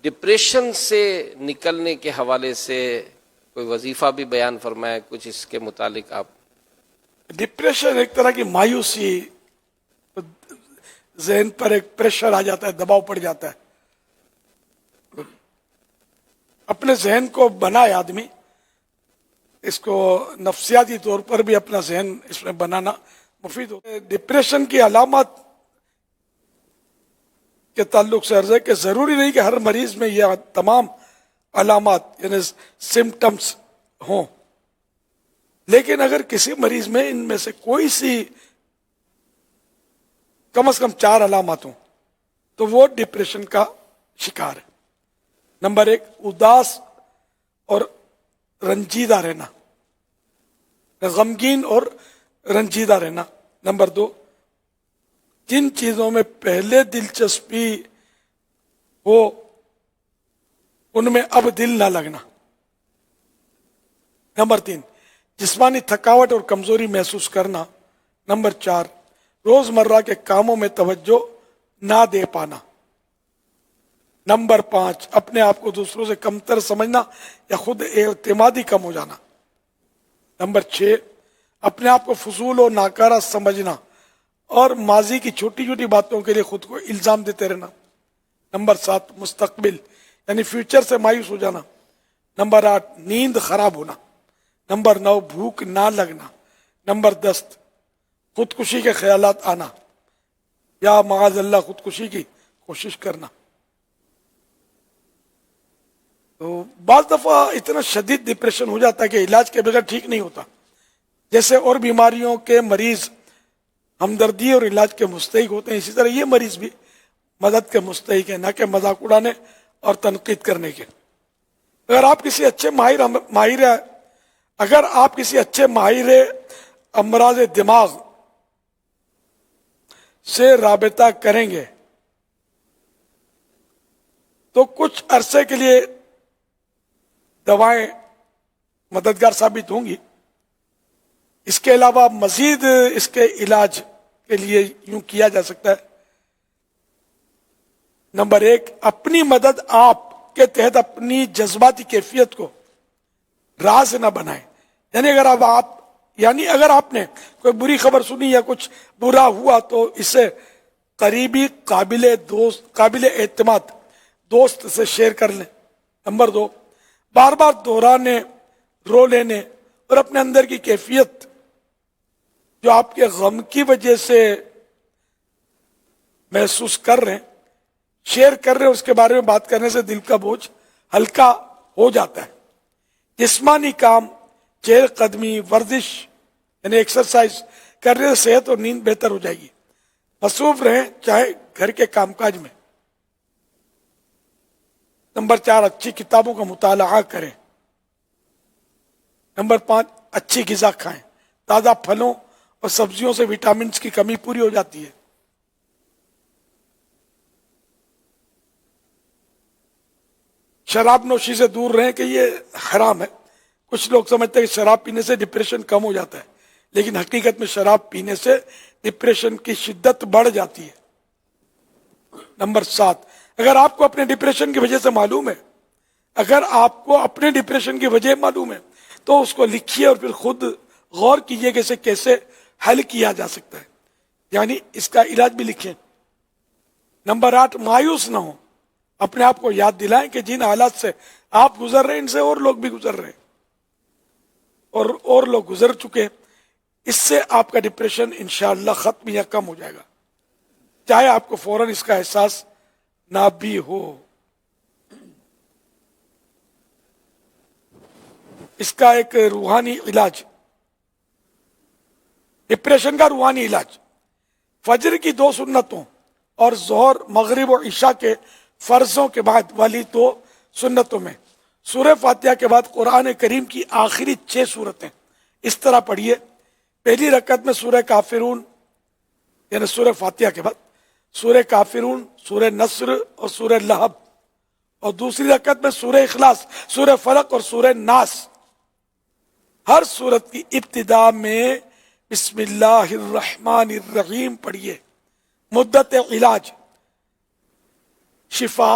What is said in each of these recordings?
Depression سے نکلنے کے حوالے سے کوئی وظیفہ بھی بیان فرمایا، کچھ اس کے متعلق آپ؟ ڈپریشن ایک طرح کی مایوسی، ذہن پر ایک پریشر آ جاتا ہے، دباؤ پڑ جاتا ہے. اپنے ذہن کو بنائے آدمی، اس کو نفسیاتی طور پر بھی اپنا ذہن اس میں بنانا مفید ہوتا ہے. ڈپریشن کی علامات کے تعلق سے عرض ہے کہ ضروری نہیں کہ ہر مریض میں یہ تمام علامات یعنی سمٹمز ہوں، لیکن اگر کسی مریض میں ان میں سے کوئی سی کم از کم 4 علامات ہوں تو وہ ڈپریشن کا شکار ہے. نمبر 1، اداس اور رنجیدہ رہنا، غمگین اور رنجیدہ رہنا. نمبر 2، جن چیزوں میں پہلے دلچسپی ہو ان میں اب دل نہ لگنا. نمبر 3، جسمانی تھکاوٹ اور کمزوری محسوس کرنا. نمبر 4، روزمرہ کے کاموں میں توجہ نہ دے پانا. نمبر 5، اپنے آپ کو دوسروں سے کمتر سمجھنا یا خود اعتمادی کم ہو جانا. نمبر 6، اپنے آپ کو فضول و ناکارہ سمجھنا اور ماضی کی چھوٹی چھوٹی باتوں کے لیے خود کو الزام دیتے رہنا. نمبر 7، مستقبل یعنی فیوچر سے مایوس ہو جانا. نمبر 8، نیند خراب ہونا. نمبر 9، بھوک نہ لگنا. نمبر 10، خودکشی کے خیالات آنا یا معاذ اللہ خودکشی کی کوشش کرنا. تو بعض دفعہ اتنا شدید ڈپریشن ہو جاتا ہے کہ علاج کے بغیر ٹھیک نہیں ہوتا. جیسے اور بیماریوں کے مریض ہمدردی اور علاج کے مستحق ہوتے ہیں، اسی طرح یہ مریض بھی مدد کے مستحق ہیں، نہ کہ مذاق اڑانے اور تنقید کرنے کے. اگر آپ کسی اچھے ماہر امراض دماغ سے رابطہ کریں گے تو کچھ عرصے کے لیے دوائیں مددگار ثابت ہوں گی. اس کے علاوہ مزید اس کے علاج کے لیے یوں کیا جا سکتا ہے. نمبر 1، اپنی مدد آپ کے تحت اپنی جذباتی کیفیت کو راز نہ بنائیں. یعنی اگر آپ نے کوئی بری خبر سنی یا کچھ برا ہوا تو اسے قریبی قابل اعتماد دوست سے شیئر کر لیں. نمبر 2، بار بار دہرانے، رو لینے اور اپنے اندر کی کیفیت جو آپ کے غم کی وجہ سے محسوس کر رہے ہیں، شیئر کر رہے ہیں، اس کے بارے میں بات کرنے سے دل کا بوجھ ہلکا ہو جاتا ہے. جسمانی کام، چہل قدمی، ورزش یعنی ایکسرسائز کرنے سے صحت اور نیند بہتر ہو جائے گی. مصروف رہیں چاہے گھر کے کام کاج میں. نمبر 4، اچھی کتابوں کا مطالعہ کریں. نمبر 5، اچھی غذا کھائیں. تازہ پھلوں اور سبزیوں سے وٹامنز کی کمی پوری ہو جاتی ہے. شراب نوشی سے دور رہیں کہ یہ حرام ہے. کچھ لوگ سمجھتے ہیں کہ شراب پینے سے ڈپریشن کم ہو جاتا ہے، لیکن حقیقت میں شراب پینے سے ڈپریشن کی شدت بڑھ جاتی ہے. نمبر 7، اگر آپ کو اپنے ڈپریشن کی وجہ سے معلوم ہے، تو اس کو لکھیے اور پھر خود غور کیجئے کہ اسے کیسے حل کیا جا سکتا ہے، یعنی اس کا علاج بھی لکھیں. نمبر 8، مایوس نہ ہوں. اپنے آپ کو یاد دلائیں کہ جن حالات سے آپ گزر رہے ہیں ان سے اور لوگ بھی گزر رہے ہیں اور لوگ گزر چکے. اس سے آپ کا ڈپریشن انشاءاللہ ختم یا کم ہو جائے گا، چاہے آپ کو فوراً اس کا احساس نہ بھی ہو. اس کا ایک روحانی علاج، ڈپریشن کا روحانی علاج، فجر کی 2 سنتوں اور ظہر، مغرب اور عشاء کے فرضوں کے بعد والی 2 سنتوں میں سورہ فاتحہ کے بعد قرآن کریم کی آخری 6 سورتیں اس طرح پڑھیے. پہلی رکعت میں سورہ کافرون یعنی سورہ فاتحہ کے بعد سورہ کافرون، سورہ نصر اور سورہ لہب، اور دوسری رکعت میں سورہ اخلاص، سورہ فلق اور سورہ ناس. ہر سورت کی ابتدا میں بسم اللہ الرحمن الرحیم پڑھیے. مدت علاج، شفا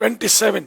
27।